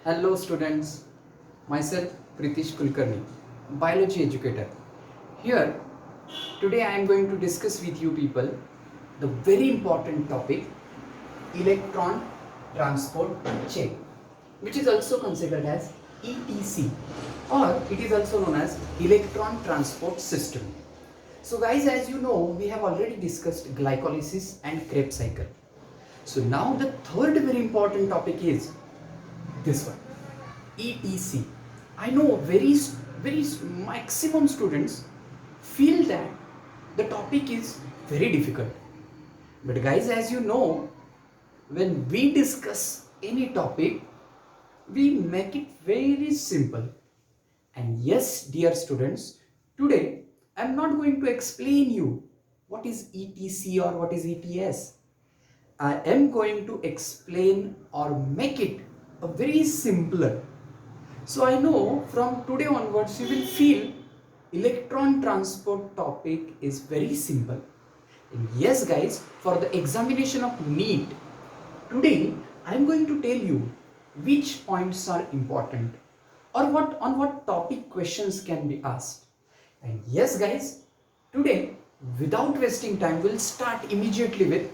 Hello students, myself Pritish Kulkarni, biology educator. Here, today I am going to discuss with you people the very important topic electron transport chain, which is also considered as ETC, or it is also known as electron transport system. So guys, as you know, we have already discussed glycolysis and Krebs cycle. So now the third very important topic is this one, ETC. I know very maximum students feel that the topic is very difficult. But guys, as you know, when we discuss any topic, we make it very simple. And yes, dear students, today I am not going to explain you what is ETC or what is ETS. I am going to explain or make it a very simpler. So I know from today onwards you will feel electron transport topic is very simple. And yes guys, for the examination of NEET, today I am going to tell you which points are important or what topic questions can be asked. And yes guys, today without wasting time we'll start immediately with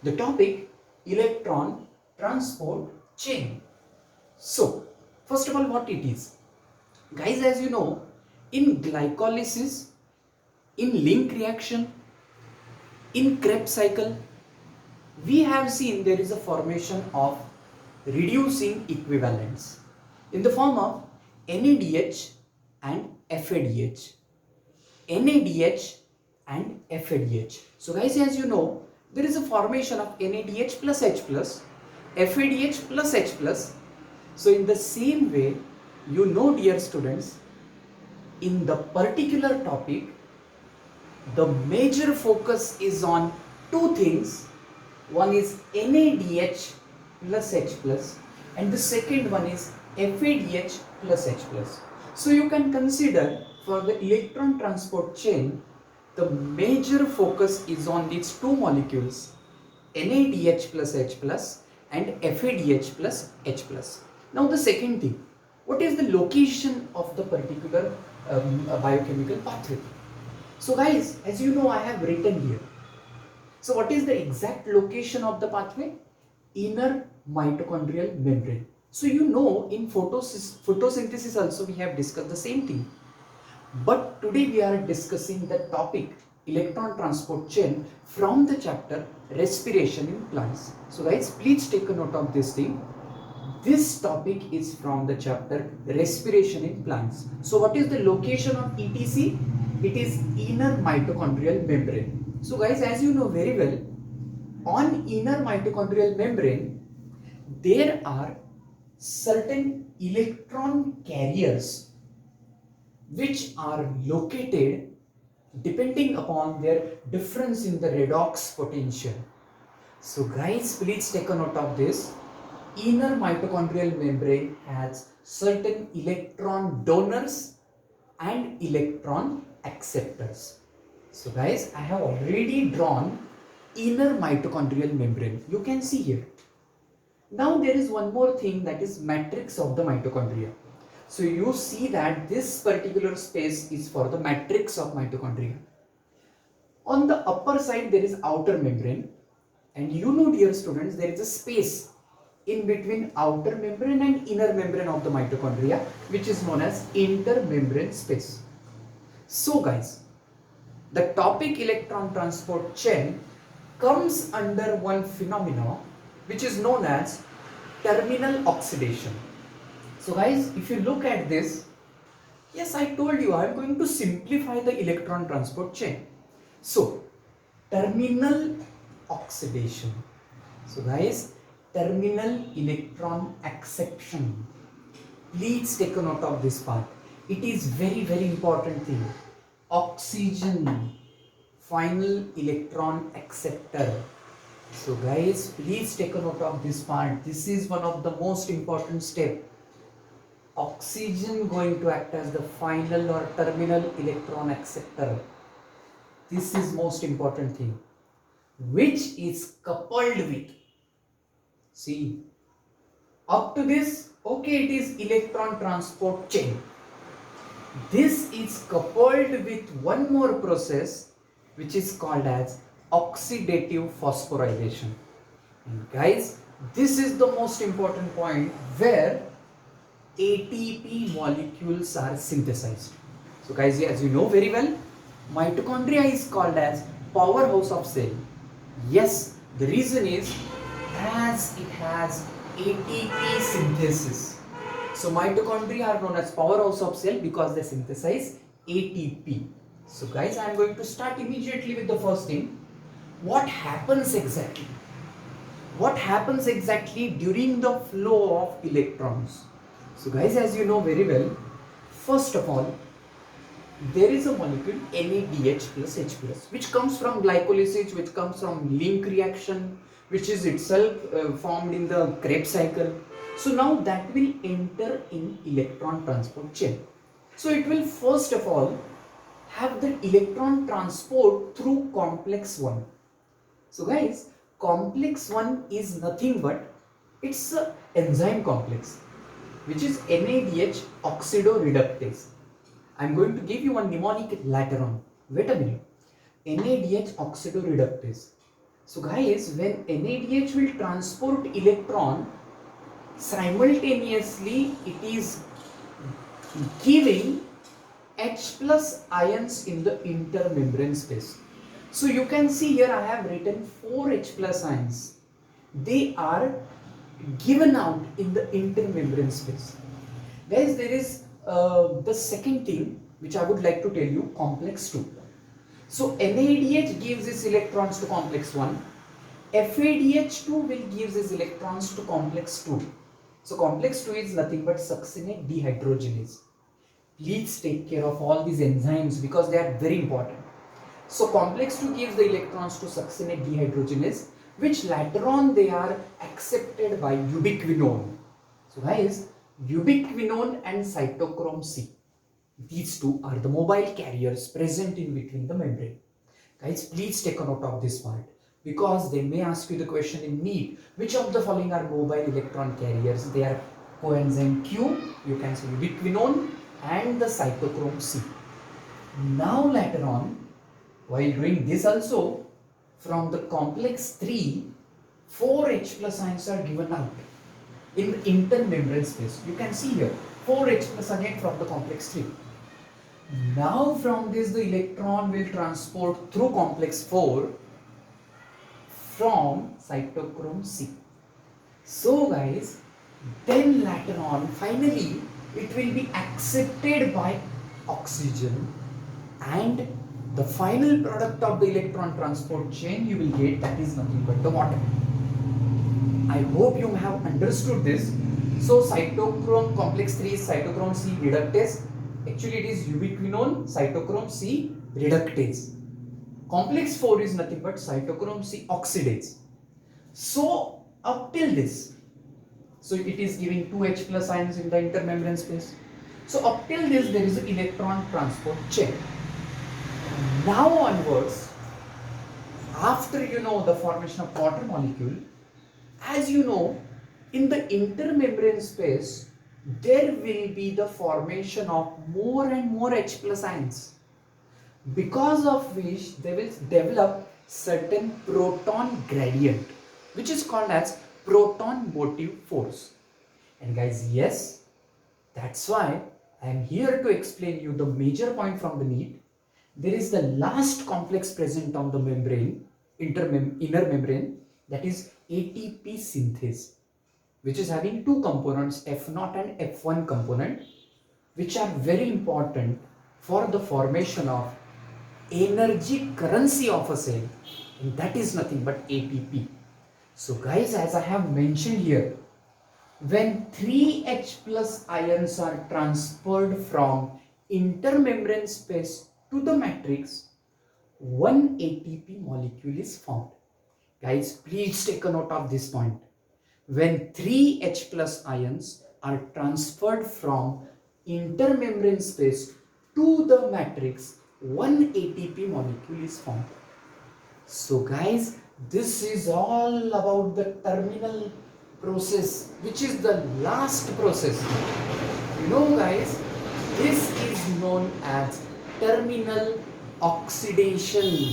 the topic electron transport chain. So, first of all, what it is? Guys, as you know, in glycolysis, in link reaction, in Krebs cycle, we have seen there is a formation of reducing equivalents in the form of NADH and FADH. NADH and FADH. So guys, as you know, there is a formation of NADH plus H plus, FADH plus H plus. So in the same way, you know dear students, in the particular topic, the major focus is on two things. One is NADH plus H plus and the second one is FADH plus H plus. So you can consider for the electron transport chain, the major focus is on these two molecules, NADH plus H plus and FADH plus H plus. Now the second thing, what is the location of the particular biochemical pathway? So guys, as you know, I have written here. So what is the exact location of the pathway? Inner mitochondrial membrane. So you know in photosynthesis also we have discussed the same thing. But today we are discussing the topic electron transport chain from the chapter respiration in plants. So guys, please take a note of this thing. This topic is from the chapter respiration in plants. So what is the location of ETC? It is inner mitochondrial membrane. So guys, as you know very well, on inner mitochondrial membrane, there are certain electron carriers which are located depending upon their difference in the redox potential. So guys, please take a note of this. Inner mitochondrial membrane has certain electron donors and electron acceptors. So guys, I have already drawn inner mitochondrial membrane. You can see here. Now there is one more thing, that is matrix of the mitochondria. So you see that this particular space is for the matrix of mitochondria. On the upper side there is outer membrane, and you know dear students, there is a space in between outer membrane and inner membrane of the mitochondria, which is known as intermembrane space. So guys, the topic electron transport chain comes under one phenomena which is known as terminal oxidation. So guys, if you look at this, yes, I told you I am going to simplify the electron transport chain. So terminal oxidation. So guys, terminal electron acception. Please take a note of this part. It is very important thing. Oxygen, final electron acceptor. So guys, please take a note of this part. This is one of the most important step. Oxygen going to act as the final or terminal electron acceptor. This is most important thing, which is coupled with, see, up to this Okay, it is electron transport chain. This is coupled with one more process which is called as oxidative phosphorylation. And guys, this is the most important point where ATP molecules are synthesized. So guys, as you know very well, mitochondria is called as powerhouse of cell. Yes, the reason is as it has ATP synthesis. So mitochondria are known as powerhouse of cell because they synthesize ATP. So guys, I am going to start immediately with the first thing. What happens exactly? What happens exactly during the flow of electrons? So guys, as you know very well, first of all, there is a molecule NADH plus H plus which comes from glycolysis, which comes from link reaction, which is itself formed in the Krebs cycle. So now that will enter in electron transport chain. So it will first of all have the electron transport through complex 1. So guys, complex 1 is nothing but it's an enzyme complex which is NADH oxidoreductase. I'm going to give you one mnemonic later on. Wait a minute. NADH oxidoreductase. So guys, when NADH will transport electron, simultaneously it is giving H plus ions in the intermembrane space. So you can see here I have written 4 H plus ions. They are given out in the intermembrane space. Guys, there is the second thing which I would like to tell you, complex 2. So NADH gives its electrons to complex 1. FADH2 will give its electrons to complex 2. So complex 2 is nothing but succinate dehydrogenase. Please take care of all these enzymes because they are very important. So complex 2 gives the electrons to succinate dehydrogenase, which later on they are accepted by ubiquinone. So guys, ubiquinone and cytochrome C, these two are the mobile carriers present in between the membrane. Guys, please take a note of this part because they may ask you the question in NEET, which of the following are mobile electron carriers? They are coenzyme Q, you can say ubiquinone, and the cytochrome C. Now later on, while doing this also, from the complex 3, 4 H plus ions are given out in the intermembrane space. You can see here 4 H plus again from the complex 3. Now from this the electron will transport through complex 4 from cytochrome C. So guys, then later on finally it will be accepted by oxygen, and the final product of the electron transport chain you will get, that is nothing but the water. I hope you have understood this. So cytochrome complex 3 is cytochrome C reductase. Actually it is ubiquinone cytochrome C reductase. Complex 4 is nothing but cytochrome C oxidase. So up till this, so it is giving 2H plus ions in the intermembrane space. So up till this there is an electron transport chain. Now onwards, after you know the formation of water molecule, as you know, in the intermembrane space, there will be the formation of more and more H plus ions, because of which they will develop certain proton gradient, which is called as proton motive force. And guys, yes, that's why I am here to explain you the major point from the NEET. There is the last complex present on the membrane, inner membrane, that is ATP synthase, which is having two components, F0 and F1 component, which are very important for the formation of energy currency of a cell, and that is nothing but ATP. So guys, as I have mentioned here, when 3H plus ions are transferred from intermembrane space to the matrix, one ATP molecule is formed. Guys, please take a note of this point. When 3H plus ions are transferred from intermembrane space to the matrix, one ATP molecule is formed. So guys, this is all about the terminal process which is the last process. You know guys, this is known as terminal oxidation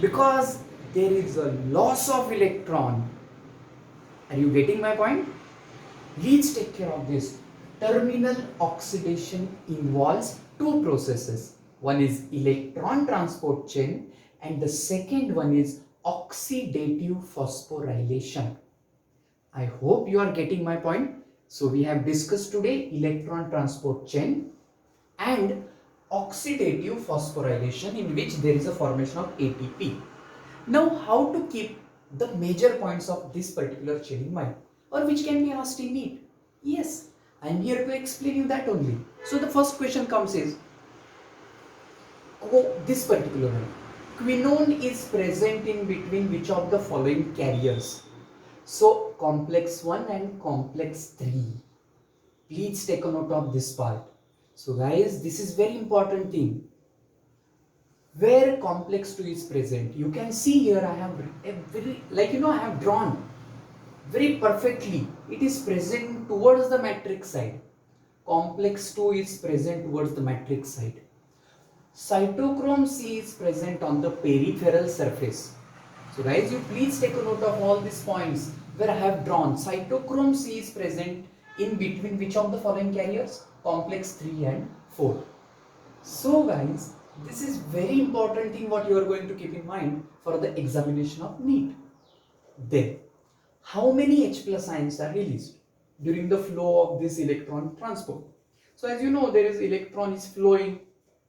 because there is a loss of electron. Are you getting my point? Let's take care of this. Terminal oxidation involves two processes. One is electron transport chain and the second one is oxidative phosphorylation. I hope you are getting my point. So we have discussed today electron transport chain and oxidative phosphorylation, in which there is a formation of ATP. Now how to keep the major points of this particular chain in mind, or which can be asked in NEET? Yes, I am here to explain you that only. So the first question comes is, this particular one, quinone is present in between which of the following carriers? So complex 1 and complex 3. Please take a note of this part. So guys, this is very important thing. Where complex 2 is present, you can see here I have I have drawn very perfectly. It is present towards the matrix side. Complex 2 is present towards the matrix side. Cytochrome C is present on the peripheral surface. So guys, you please take a note of all these points where I have drawn. Cytochrome C is present in between which of the following carriers? Complex 3 and 4. So guys, this is very important thing what you are going to keep in mind for the examination of NEET. Then, how many H plus ions are released during the flow of this electron transport? So as you know, there is electron is flowing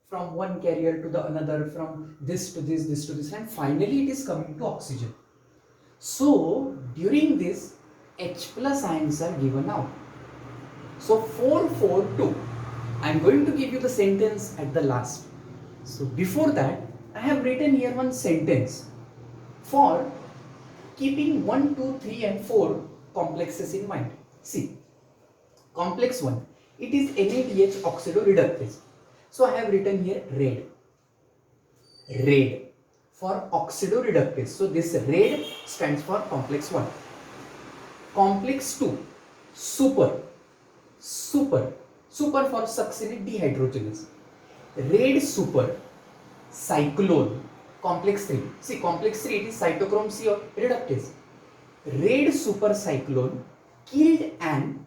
from one carrier to the another, from this to this, this to this, and finally it is coming to oxygen. So during this, H plus ions are given out. So 442, I am going to give you the sentence at the last. So before that, I have written here one sentence for keeping 1, 2, 3 and 4 complexes in mind. See, complex 1, it is NADH oxidoreductase. So I have written here red for oxidoreductase. So this red stands for complex 1. Complex 2, super for succinate dehydrogenase. Red super cyclone. Complex 3. See, complex 3 it is cytochrome C or reductase. Red super cyclone killed an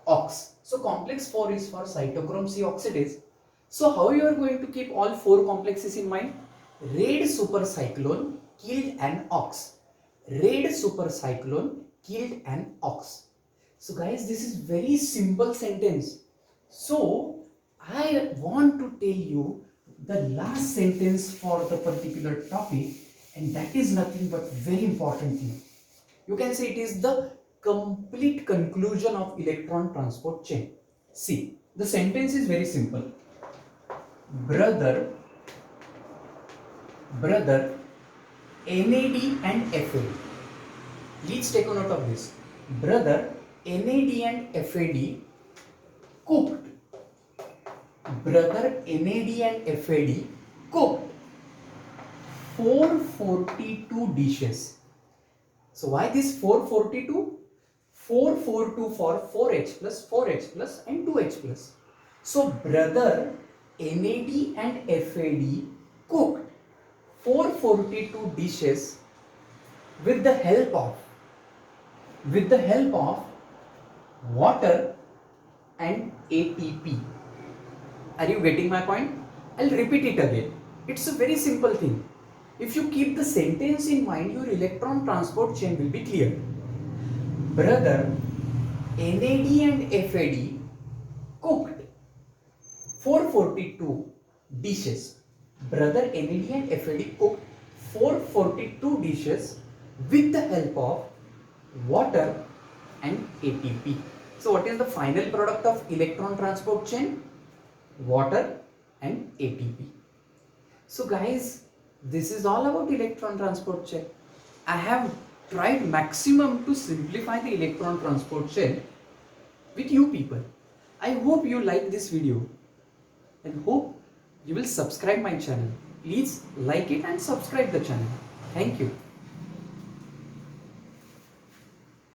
ox. So complex 4 is for cytochrome C oxidase. So how you are going to keep all 4 complexes in mind? Red super cyclone killed an ox. Red super cyclone killed an ox. So guys, this is very simple sentence. So I want to tell you the last sentence for the particular topic, and that is nothing but very important thing. You can say it is the complete conclusion of electron transport chain. See, the sentence is very simple. Brother, NAD and FAD. Please take a note of this. Brother, NAD and FAD cooked. Brother, NAD and FAD cooked 442 dishes. So why this 442? 442 for 4H plus and 2H plus. So brother, NAD and FAD cooked 442 dishes with the help of water and ATP. Are you getting my point? I'll repeat it again. It's a very simple thing. If you keep the sentence in mind, your electron transport chain will be clear. Brother, NAD and FAD cooked 442 dishes. Brother, NAD and FAD cooked 442 dishes with the help of water and ATP. So what is the final product of electron transport chain? Water and ATP. So guys, this is all about electron transport chain. I have tried maximum to simplify the electron transport chain with you people. I hope you like this video and hope you will subscribe my channel. Please like it and subscribe the channel. Thank you.